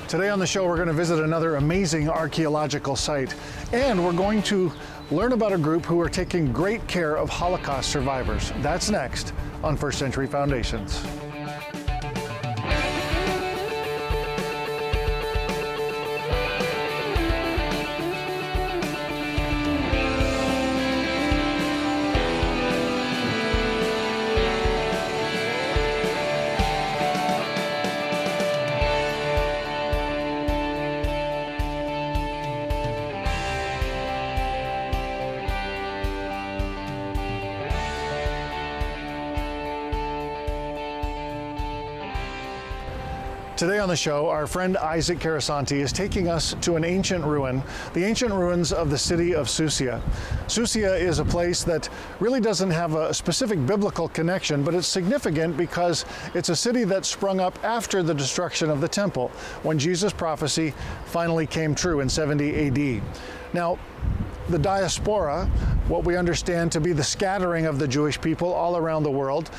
Today on the show, we're going to visit another amazing archaeological site, and we're going to learn about a group who are taking great care of Holocaust survivors. That's next on First Century Foundations. Today on the show, our friend Isaac Karasenti is taking us to an ancient ruin, the ancient ruins of the city of Sucia. Sucia is a place that really doesn't have a specific biblical connection, but it's significant because it's a city that sprung up after the destruction of the temple, when Jesus' prophecy finally came true in 70 AD. Now, the diaspora, what we understand to be the scattering of the Jewish people all around the world,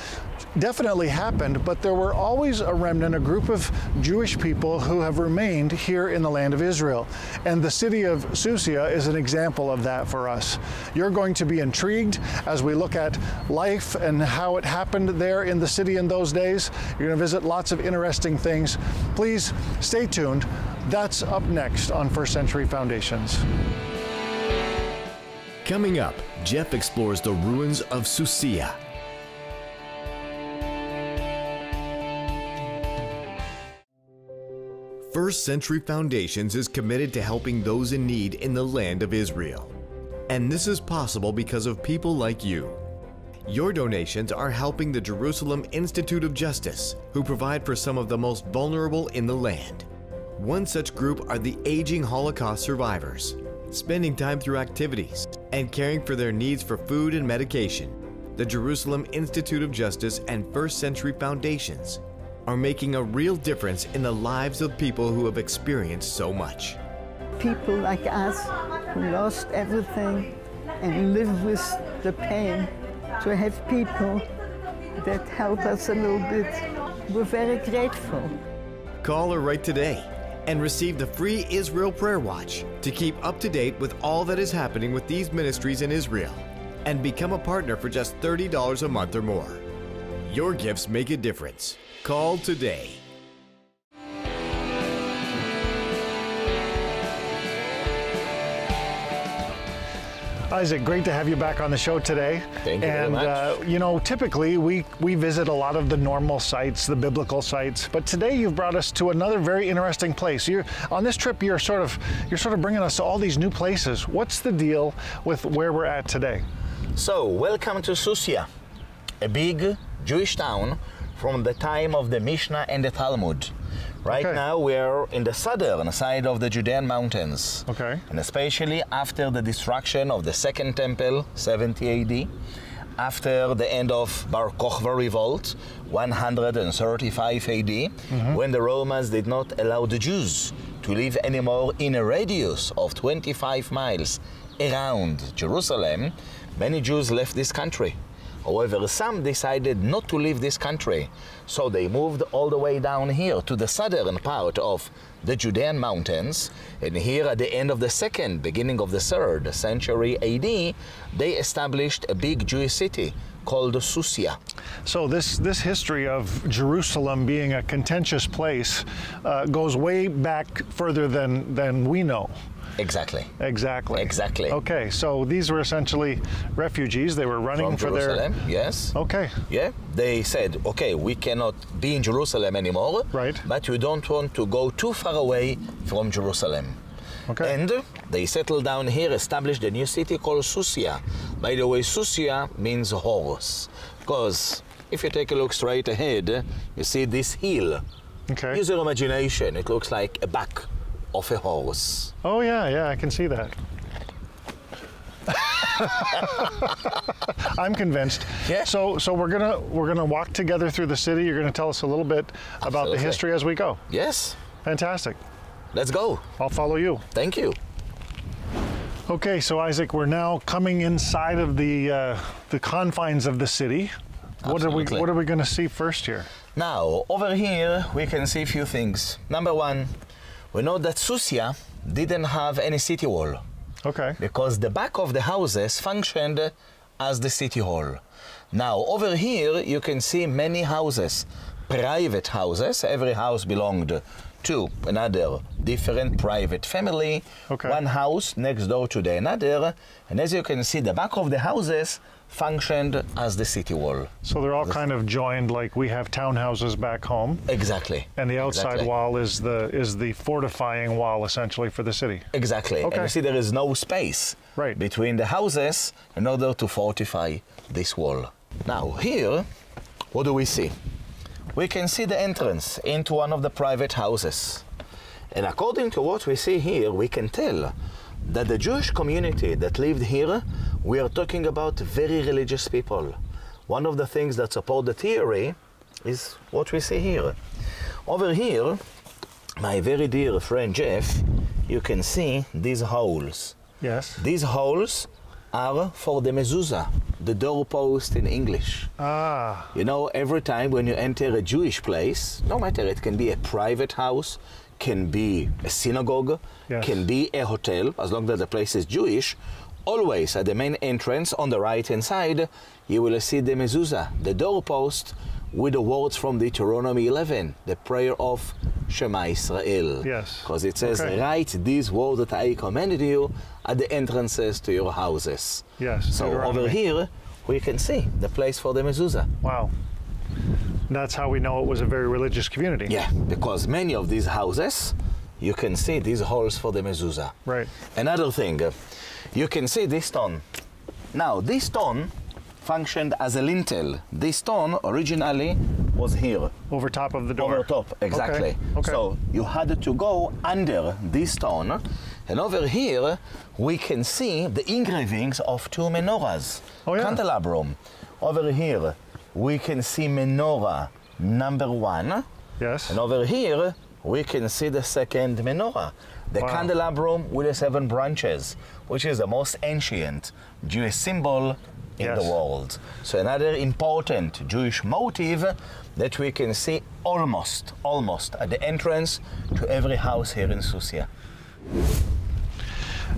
definitely happened, but there were always a remnant, a group of Jewish people who have remained here in the land of Israel. And the city of Sucia is an example of that for us. You're going to be intrigued as we look at life and how it happened there in the city in those days. You're going to visit lots of interesting things. Please stay tuned. That's up next on First Century Foundations. Coming up, Jeff explores the ruins of Sucia. First Century Foundations is committed to helping those in need in the land of Israel. And this is possible because of people like you. Your donations are helping the Jerusalem Institute of Justice, who provide for some of the most vulnerable in the land. One such group are the aging Holocaust survivors, spending time through activities and caring for their needs for food and medication. The Jerusalem Institute of Justice and First Century Foundations are making a real difference in the lives of people who have experienced so much. People like us who lost everything and live with the pain, to have people that help us a little bit, we're very grateful. Call or write today and receive the free Israel Prayer Watch to keep up to date with all that is happening with these ministries in Israel, and become a partner for just $30 a month or more. Your gifts make a difference. Call today. Isaac, great to have you back on the show today. Thank you very much. You know, typically we visit a lot of the normal sites, the biblical sites, but today you've brought us to another very interesting place. On this trip, you're sort of bringing us to all these new places. What's the deal with where we're at today? So, welcome to Sucia, a big Jewish town from the time of the Mishnah and the Talmud. Right now we're in the southern side of the Judean mountains. Okay. And especially after the destruction of the Second Temple, 70 AD, after the end of Barchoba revolt, 135 AD, when the Romans did not allow the Jews to live anymore in a radius of 25 miles around Jerusalem, many Jews left this country. However, some decided not to leave this country, so they moved all the way down here to the southern part of the Judean mountains, and here at the end of the second, beginning of the 3rd century AD, they established a big Jewish city called Sucia. So this history of Jerusalem being a contentious place goes way back further than we know. Exactly. Exactly. Exactly. Okay, so these were essentially refugees. They were running from for Jerusalem, their... yes. Okay. Yeah, they said, okay, we cannot be in Jerusalem anymore, right, but we don't want to go too far away from Jerusalem. Okay. And they settled down here, established a new city called Sucia. By the way, Sucia means horse, because if you take a look straight ahead, you see this hill. Okay. Use your imagination, it looks like a back of a horse. Oh yeah, I can see that. I'm convinced. Yeah. So we're gonna walk together through the city. You're gonna tell us a little bit about the history as we go. Yes. Fantastic. Let's go. I'll follow you. Thank you. Okay, so Isaac, we're now coming inside of the confines of the city. Absolutely. What are we going to see first here? Now, over here we can see a few things. Number one, we know that Sucia didn't have any city wall. Okay. Because the back of the houses functioned as the city hall. Now, over here, you can see many houses, private houses. Every house belonged to another different private family. Okay. One house next door to the another. And as you can see, the back of the houses functioned as the city wall. So they're all kind of joined, like we have townhouses back home. Exactly. And the outside wall is the fortifying wall, essentially, for the city. Exactly. Okay. And you see there is no space between the houses in order to fortify this wall. Now here, what do we see? We can see the entrance into one of the private houses. And according to what we see here, we can tell that the Jewish community that lived here, we are talking about very religious people. One of the things that support the theory is what we see here. Over here, my very dear friend Jeff, you can see these holes. Yes. These holes are for the Mezuzah, the doorpost in English. Ah. You know, every time when you enter a Jewish place, no matter, it can be a private house, can be a synagogue, can be a hotel, as long as the place is Jewish, always at the main entrance on the right-hand side, you will see the Mezuzah, the doorpost, with the words from Deuteronomy 11, the prayer of Shema Israel. Yes. Because it says, write these words that I commanded you at the entrances to your houses. Yes. So over here, we can see the place for the Mezuzah. Wow. That's how we know it was a very religious community. Yeah, because many of these houses, you can see these holes for the Mezuzah. Right. Another thing, you can see this stone. Now, this stone functioned as a lintel. This stone originally was here. Over top of the door. Over top, exactly. Okay. Okay. So you had to go under this stone. And over here, we can see the engravings of two menorahs. Candelabrum. Over here, we can see menorah number 1. Yes. And over here, we can see the second menorah. The candelabrum with the 7 branches, which is the most ancient Jewish symbol in the world. So another important Jewish motive that we can see almost at the entrance to every house here in Sucia.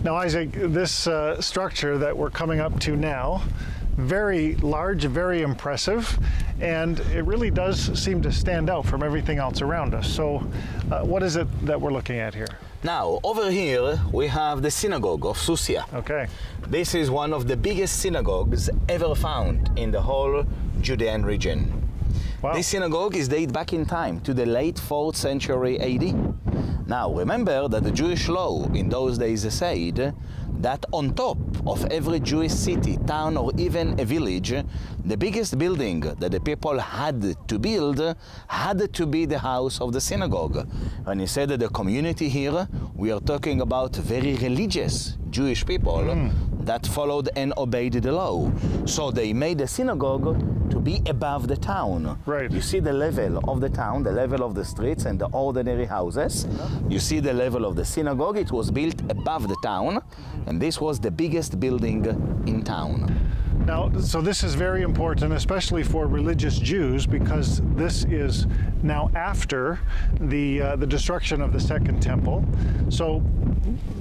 Now, Isaac, this structure that we're coming up to now, very large, very impressive, and it really does seem to stand out from everything else around us. So what is it that we're looking at here? Now, over here, we have the Synagogue of Sucia. Okay. This is one of the biggest synagogues ever found in the whole Judean region. Wow. This synagogue is dated back in time to the late 4th century AD. Now, remember that the Jewish law in those days said that on top of every Jewish city, town, or even a village, the biggest building that the people had to build had to be the house of the synagogue. And he said that the community here, we are talking about very religious Jewish people that followed and obeyed the law. So they made the synagogue to be above the town. Right. You see the level of the town, the level of the streets and the ordinary houses. You see the level of the synagogue. It was built above the town, and this was the biggest building in town. Now, so this is very important, especially for religious Jews, because this is now after the destruction of the Second Temple. So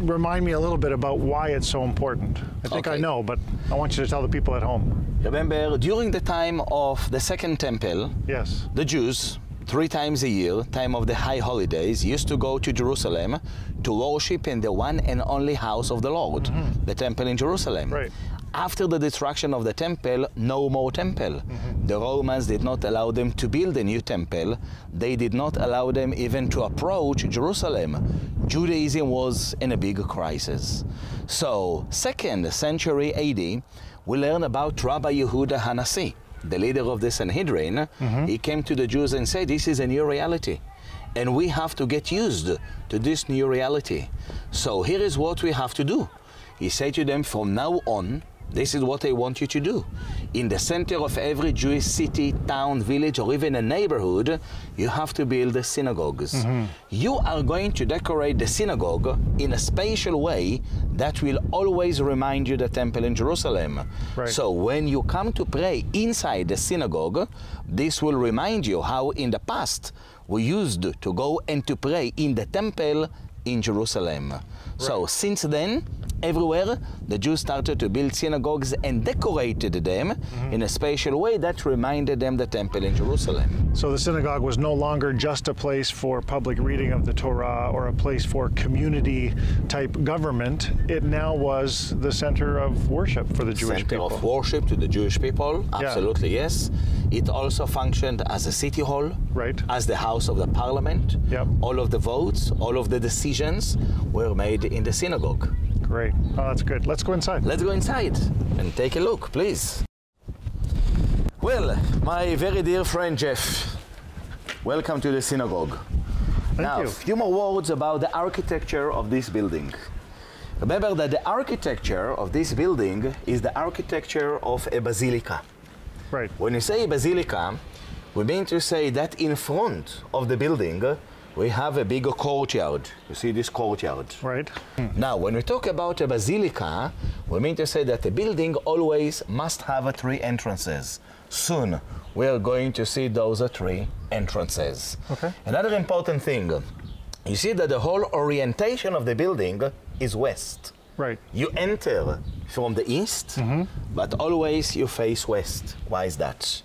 remind me a little bit about why it's so important. I think I know, but I want you to tell the people at home. Remember, during the time of the Second Temple, the Jews, 3 times a year, time of the high holidays, used to go to Jerusalem to worship in the one and only house of the Lord, the temple in Jerusalem. Right. After the destruction of the temple, no more temple. The Romans did not allow them to build a new temple. They did not allow them even to approach Jerusalem. Judaism was in a big crisis. So, 2nd century AD, we learn about Rabbi Yehuda Hanassi, the leader of the Sanhedrin. He came to the Jews and said, this is a new reality, and we have to get used to this new reality. So here is what we have to do. He said to them, from now on, this is what I want you to do. In the center of every Jewish city, town, village, or even a neighborhood, you have to build synagogues. You are going to decorate the synagogue in a special way that will always remind you the temple in Jerusalem. Right. So when you come to pray inside the synagogue, this will remind you how in the past we used to go and to pray in the temple in Jerusalem. Right. So since then, everywhere, the Jews started to build synagogues and decorated them in a special way that reminded them the temple in Jerusalem. So the synagogue was no longer just a place for public reading of the Torah or a place for community-type government. It now was the center of worship for the Jewish people. Center of worship to the Jewish people, absolutely, yes. It also functioned as a city hall, right, as the house of the parliament. Yep. All of the votes, all of the decisions were made in the synagogue. Great. Oh, that's good. Let's go inside. Let's go inside and take a look, please. Well, my very dear friend Jeff, welcome to the synagogue. Now, a few more words about the architecture of this building. Remember that the architecture of this building is the architecture of a basilica. Right. When you say basilica, we mean to say that in front of the building, we have a bigger courtyard. You see this courtyard? Right. Now, when we talk about a basilica, we mean to say that the building always must have 3 entrances. Soon, we are going to see those 3 entrances. Okay. Another important thing, you see that the whole orientation of the building is west. Right. You enter from the east, but always you face west. Why is that?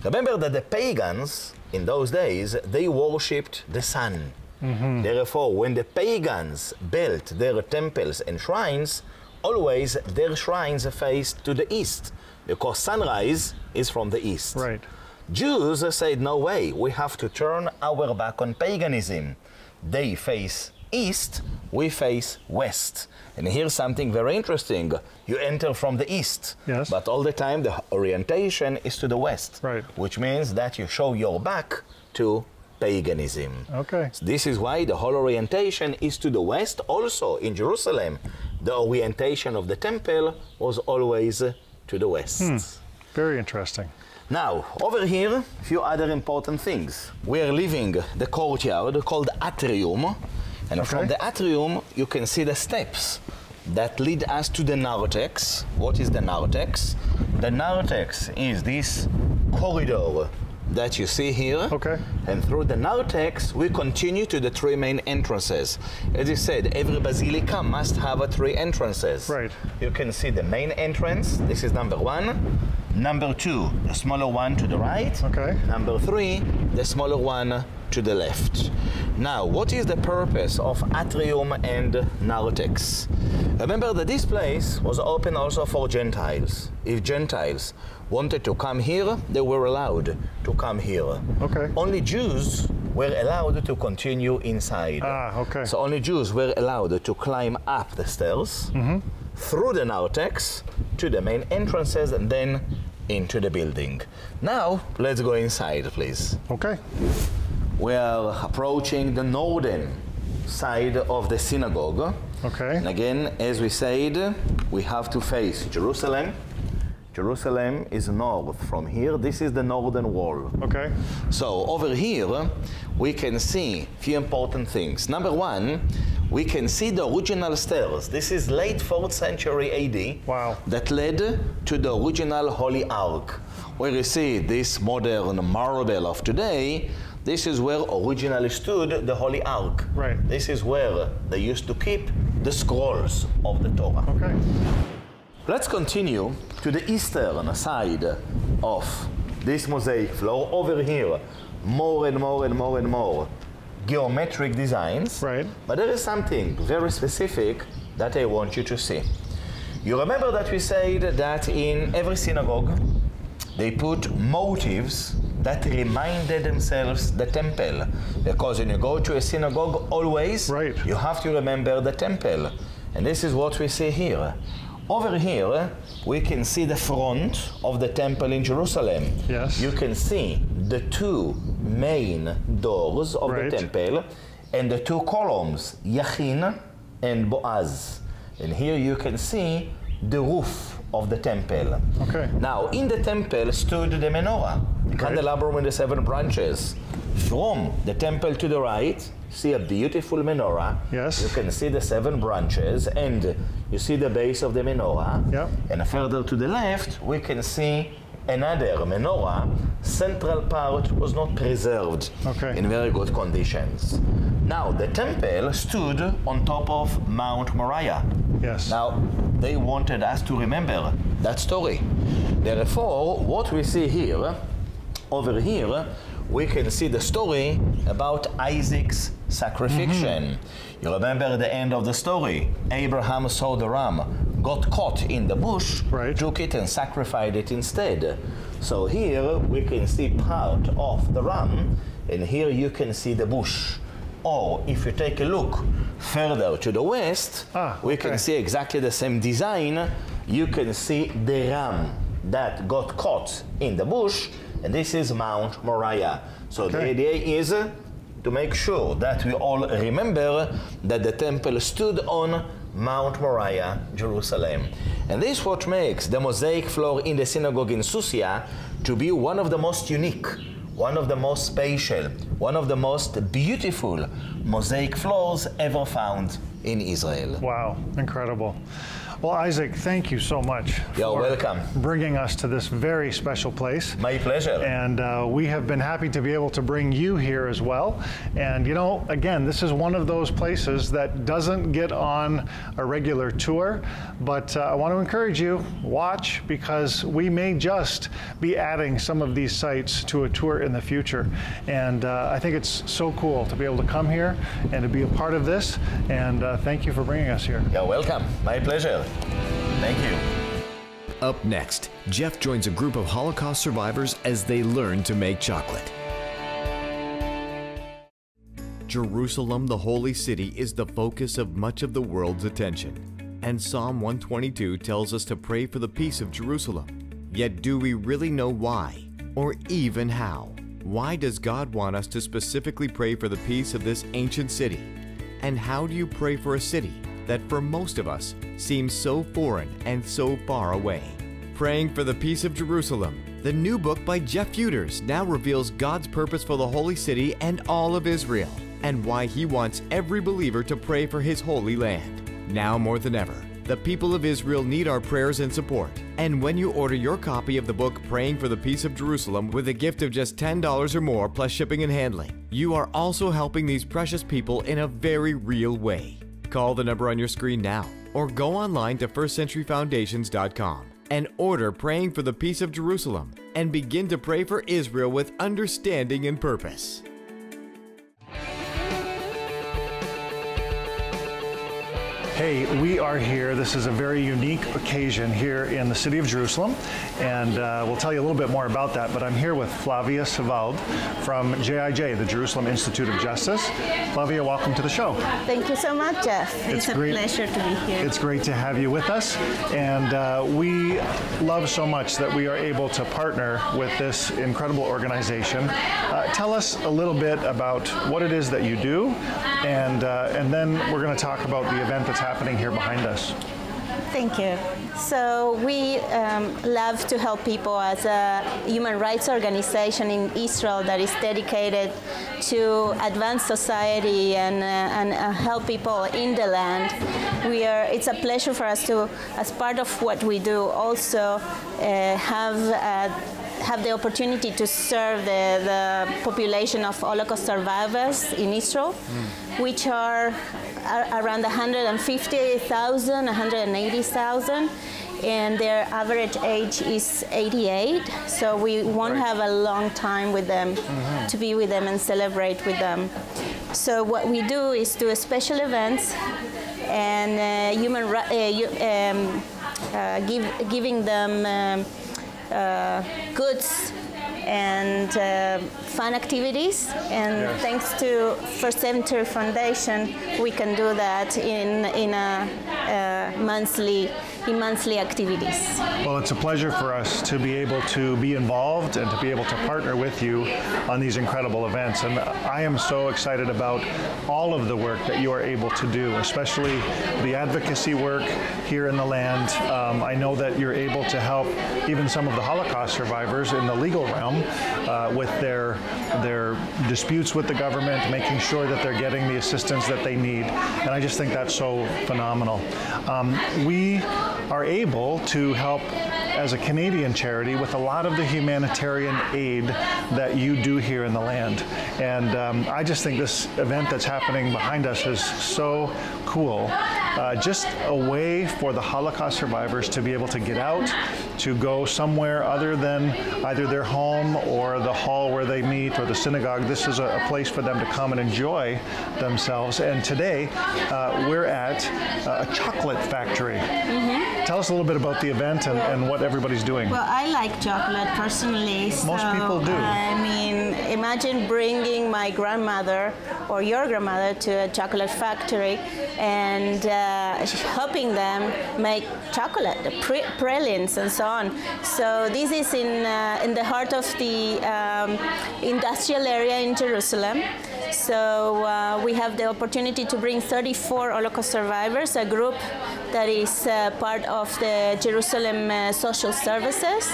Remember that the pagans, in those days, they worshipped the sun. Therefore, when the pagans built their temples and shrines, always their shrines faced to the east, because sunrise is from the east. Right. Jews said, no way, we have to turn our back on paganism. They face east, we face west. And here's something very interesting. You enter from the east, yes, but all the time the orientation is to the west, right, which means that you show your back to paganism. Okay. So this is why the whole orientation is to the west. Also in Jerusalem, the orientation of the temple was always to the west. Very interesting. Now, over here, a few other important things. We are leaving the courtyard called atrium, and from the atrium you can see the steps that lead us to the narthex. What is the narthex? The narthex is this corridor that you see here. Okay. And through the narthex, we continue to the 3 main entrances. As you said, every basilica must have 3 entrances. Right. You can see the main entrance. This is number 1. Number 2, the smaller one to the right. Okay. Number 3, the smaller one to the left. Now, what is the purpose of atrium and narthex? Remember that this place was open also for Gentiles. If Gentiles wanted to come here, they were allowed to come here. Okay. Only Jews were allowed to continue inside. Ah, okay. So only Jews were allowed to climb up the stairs through the narthex to the main entrances and then into the building. Now, let's go inside, please. Okay. We are approaching the northern side of the synagogue. Okay. And again, as we said, we have to face Jerusalem. Jerusalem is north from here. This is the northern wall. Okay. So over here, we can see a few important things. Number 1, we can see the original stairs. This is late 4th century AD. Wow. That led to the original Holy Ark. Where you see this modern marble of today, this is where originally stood the Holy Ark. Right. This is where they used to keep the scrolls of the Torah. Okay. Let's continue to the eastern side of this mosaic floor. Over here, more and more and more and more geometric designs. Right. But there is something very specific that I want you to see. You remember that we said that in every synagogue, they put motifs that reminded themselves the temple. Because when you go to a synagogue, always you have to remember the temple. And this is what we see here. Over here, we can see the front of the temple in Jerusalem. Yes. You can see the 2 main doors of the temple and the 2 columns, Yachin and Boaz. And here you can see the roof of the temple. Okay. Now, in the temple stood the menorah, the candelabrum with the 7 branches. From the temple to the right, see a beautiful menorah. Yes. You can see the 7 branches, and you see the base of the menorah. Yep. And further to the left, we can see another menorah, central part was not preserved in very good conditions. Now, the temple stood on top of Mount Moriah. Yes. Now, they wanted us to remember that story. Therefore, what we see here, over here, we can see the story about Isaac's sacrifice. You remember the end of the story. Abraham saw the ram, got caught in the bush, took it and sacrificed it instead. So here we can see part of the ram, and here you can see the bush. Or if you take a look further to the west, we can see exactly the same design. You can see the ram that got caught in the bush, and this is Mount Moriah. So the idea is to make sure that we all remember that the temple stood on Mount Moriah, Jerusalem. And this is what makes the mosaic floor in the synagogue in Sucia to be one of the most unique, one of the most spatial, one of the most beautiful mosaic floors ever found in Israel. Wow, incredible. Well, Isaac, thank you so much for bringing us to this very special place. My pleasure. And we have been happy to be able to bring you here as well. And you know, again, this is one of those places that doesn't get on a regular tour, but I want to encourage you, watch, because we may just be adding some of these sites to a tour in the future. And I think it's so cool to be able to come here and to be a part of this. And thank you for bringing us here. You're welcome. My pleasure. Thank you. Up next, Jeff joins a group of Holocaust survivors as they learn to make chocolate. Jerusalem, the holy city, is the focus of much of the world's attention. And Psalm 122 tells us to pray for the peace of Jerusalem. Yet do we really know why, or even how? Why does God want us to specifically pray for the peace of this ancient city? And how do you pray for a city that for most of us seems so foreign and so far away? Praying for the Peace of Jerusalem, the new book by Jeff Feuders, now reveals God's purpose for the holy city and all of Israel, and why he wants every believer to pray for his holy land. Now more than ever, the people of Israel need our prayers and support. And when you order your copy of the book Praying for the Peace of Jerusalem with a gift of just $10 or more plus shipping and handling, you are also helping these precious people in a very real way. Call the number on your screen now, or go online to firstcenturyfoundations.com and order Praying for the Peace of Jerusalem and begin to pray for Israel with understanding and purpose. Hey, we are here. This is a very unique occasion here in the city of Jerusalem, and we'll tell you a little bit more about that, but I'm here with Flavia Sevald from JIJ, the Jerusalem Institute of Justice. Flavia, welcome to the show. Thank you so much, Jeff. It's a pleasure to be here. It's great to have you with us, and we love so much that we are able to partner with this incredible organization. Tell us a little bit about what it is that you do, and then we're going to talk about the event that's happening here behind us. Thank you. So we love to help people as a human rights organization in Israel that is dedicated to advance society and help people in the land. It's a pleasure for us to, as part of what we do, also have the opportunity to serve the population of Holocaust survivors in Israel, which are around 150,000, 180,000, and their average age is 88. So we won't have a long time with them to be with them and celebrate with them. So what we do is do special events and giving them goods and fun activities, and thanks to First Century Foundation, we can do that in monthly activities. Well, it's a pleasure for us to be able to be involved and to be able to partner with you on these incredible events. And I am so excited about all of the work that you are able to do, especially the advocacy work here in the land. I know that you're able to help even some of the Holocaust survivors in the legal realm with their disputes with the government, making sure that they're getting the assistance that they need. And I just think that's so phenomenal. We are able to help as a Canadian charity with a lot of the humanitarian aid that you do here in the land. And I just think this event that's happening behind us is so cool. Just a way for the Holocaust survivors to be able to get out, to go somewhere other than either their home or the hall where they meet or the synagogue. This is a place for them to come and enjoy themselves. And today we're at a chocolate factory. Tell us a little bit about the event and what everybody's doing. Well, I like chocolate personally. Most people do. I mean, imagine bringing my grandmother or your grandmother to a chocolate factory and helping them make chocolate, pralines and so on. So this is in the heart of the industrial area in Jerusalem. So we have the opportunity to bring 34 Holocaust survivors, a group that is part of the Jerusalem Social Services,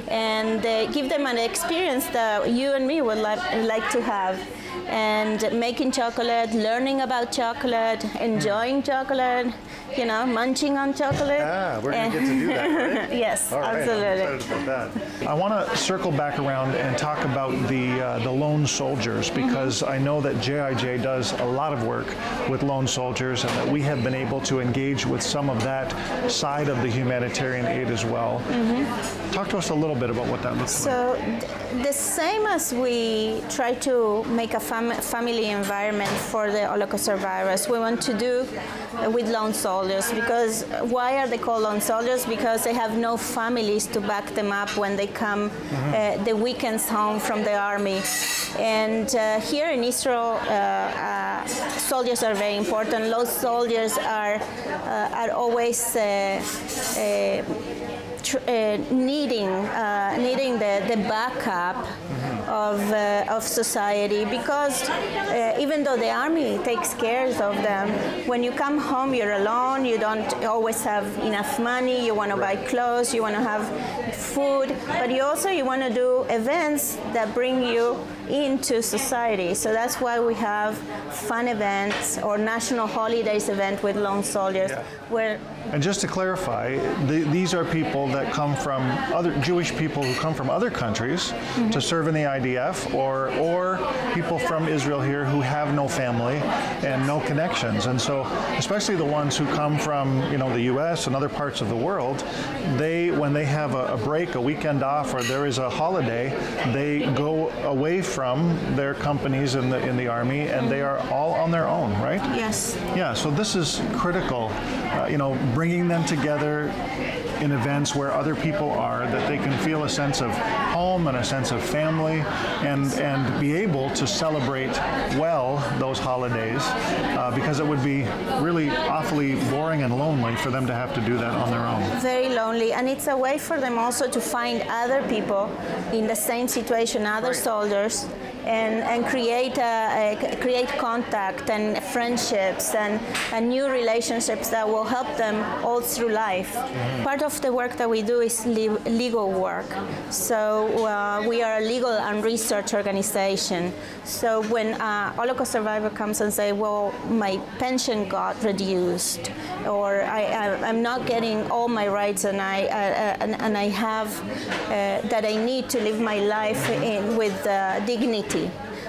and give them an experience that you and me would like to have. And making chocolate, learning about chocolate, enjoying chocolate, you know, munching on chocolate. Yeah, we're going to get to do that, right? Yes, all right, absolutely. I'm excited about that. I want to circle back around and talk about the lone soldiers, because I know that JIJ does a lot of work with lone soldiers and that we have been able to engage with some of that side of the humanitarian aid as well. Talk to us a little bit about what that looks like. So the same as we try to make a family environment for the Holocaust survivors, we want to do with lone soldiers. Because why are they called lone soldiers? Because they have no families to back them up when they come the weekends home from the army. And here in Israel, soldiers are very important. Lone soldiers are always needing the backup of society, because even though the army takes care of them, when you come home you're alone, you don't always have enough money, you want to buy clothes, you want to have food, but you want to do events that bring you into society. So that's why we have fun events or national holidays event with lone soldiers. Where and just to clarify, these are people that come from other Jewish people who come from other countries to serve in the IDF, or people from Israel here who have no family and no connections. And so, especially the ones who come from, you know, the U.S. and other parts of the world, when they have a break, a weekend off, or there is a holiday, they go away from their companies in the army, and they are all on their own, right? Yes. Yeah. So this is critical. You know, bringing them together in events where other people are, that they can feel a sense of home and a sense of family, and be able to celebrate well those holidays, because it would be really awfully boring and lonely for them to have to do that on their own. Very lonely, and it's a way for them also to find other people in the same situation, other soldiers, and create contact and friendships and new relationships that will help them all through life. Part of the work that we do is legal work. So we are a legal and research organization. So when a Holocaust survivor comes and say, well, my pension got reduced, or I'm not getting all my rights, and I have that I need to live my life with dignity.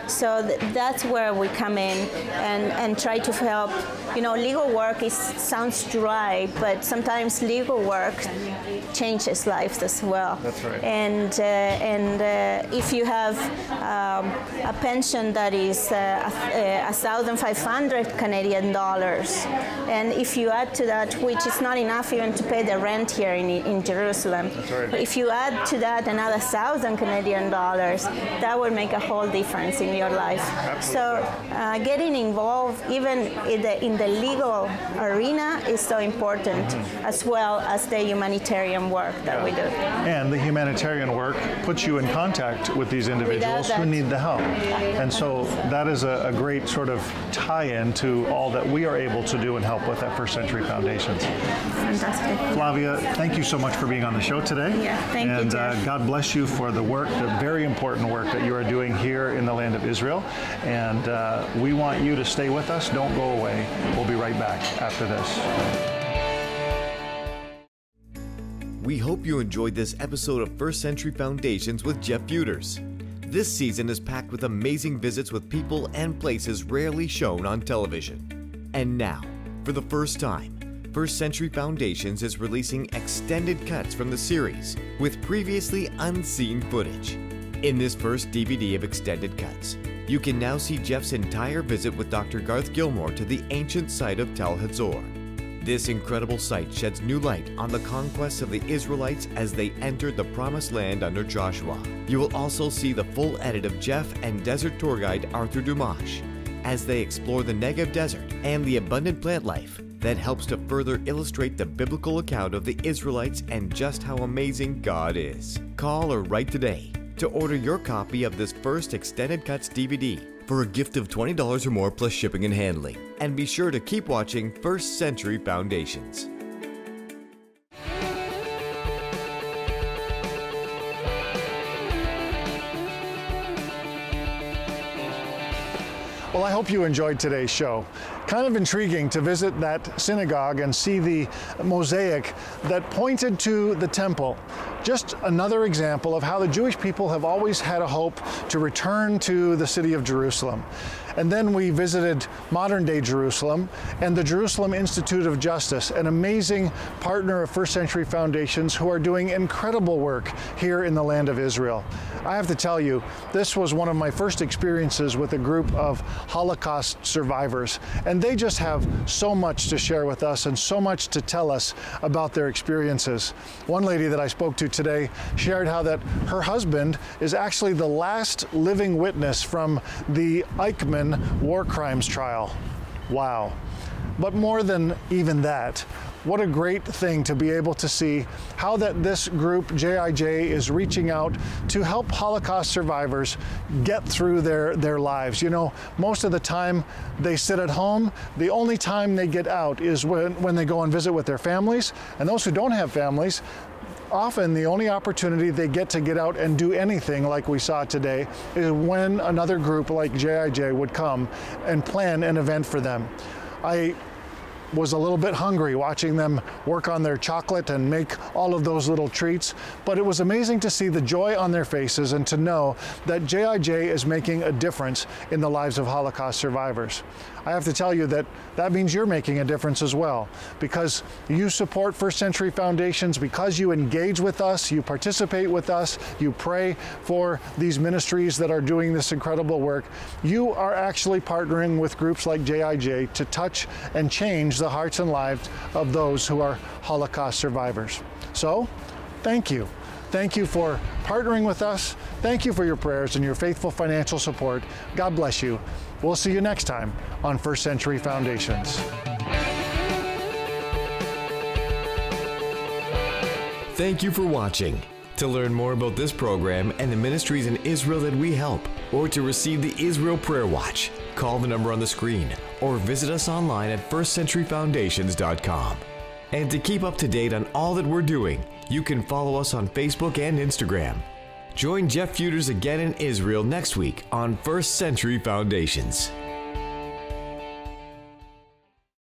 So that's where we come in and try to help. You know, legal work sounds dry, but sometimes legal work changes lives as well. That's right. And if you have a pension that is 1,500 Canadian dollars, and if you add to that, which is not enough even to pay the rent here in Jerusalem, that's right. If you add to that another 1,000 Canadian dollars, that will make a whole difference in your life. Absolutely. So getting involved even in the legal arena is so important, as well as the humanitarian work that we do. And the humanitarian work puts you in contact with these individuals who need the help. And so that is a great sort of tie-in to all that we are able to do and help with at First Century Foundations. Fantastic. Flavia, thank you so much for being on the show today. Yeah, thank you, And Jeff. God bless you for the work, the very important work that you are doing here in the land of Israel. And we want you to stay with us. Don't go away. We'll be right back after this. We hope you enjoyed this episode of First Century Foundations with Jeff Feuders. This season is packed with amazing visits with people and places rarely shown on television. And now, for the first time, First Century Foundations is releasing extended cuts from the series with previously unseen footage. In this first DVD of extended cuts, you can now see Jeff's entire visit with Dr. Garth Gilmore to the ancient site of Tel Hazor. This incredible site sheds new light on the conquests of the Israelites as they entered the Promised Land under Joshua. You will also see the full edit of Jeff and desert tour guide Arthur Dumash as they explore the Negev desert and the abundant plant life that helps to further illustrate the biblical account of the Israelites and just how amazing God is. Call or write today to order your copy of this first Extended Cuts DVD for a gift of $20 or more plus shipping and handling. And be sure to keep watching First Century Foundations. Well, I hope you enjoyed today's show. Kind of intriguing to visit that synagogue and see the mosaic that pointed to the temple. Just another example of how the Jewish people have always had a hope to return to the city of Jerusalem. And then we visited modern-day Jerusalem and the Jerusalem Institute of Justice, an amazing partner of First Century Foundations who are doing incredible work here in the land of Israel. I have to tell you, this was one of my first experiences with a group of Holocaust survivors, and they just have so much to share with us and so much to tell us about their experiences. One lady that I spoke to today shared how that her husband is actually the last living witness from the Eichmann war crimes trial. Wow. But more than even that, what a great thing to be able to see how that this group, JIJ, is reaching out to help Holocaust survivors get through their lives. You know, most of the time they sit at home. The only time they get out is when they go and visit with their families. And those who don't have families, often the only opportunity they get to get out and do anything like we saw today is when another group like JIJ would come and plan an event for them. I was a little bit hungry watching them work on their chocolate and make all of those little treats, but it was amazing to see the joy on their faces and to know that JIJ is making a difference in the lives of Holocaust survivors. I have to tell you that that means you're making a difference as well, because you support First Century Foundations, because you engage with us, you participate with us, you pray for these ministries that are doing this incredible work. You are actually partnering with groups like JIJ to touch and change the hearts and lives of those who are Holocaust survivors. So, thank you. Thank you for partnering with us. Thank you for your prayers and your faithful financial support. God bless you. We'll see you next time on First Century Foundations. Thank you for watching. To learn more about this program and the ministries in Israel that we help, or to receive the Israel Prayer Watch, call the number on the screen or visit us online at firstcenturyfoundations.com. And to keep up to date on all that we're doing, you can follow us on Facebook and Instagram. Join Jeff Feuders again in Israel next week on First Century Foundations.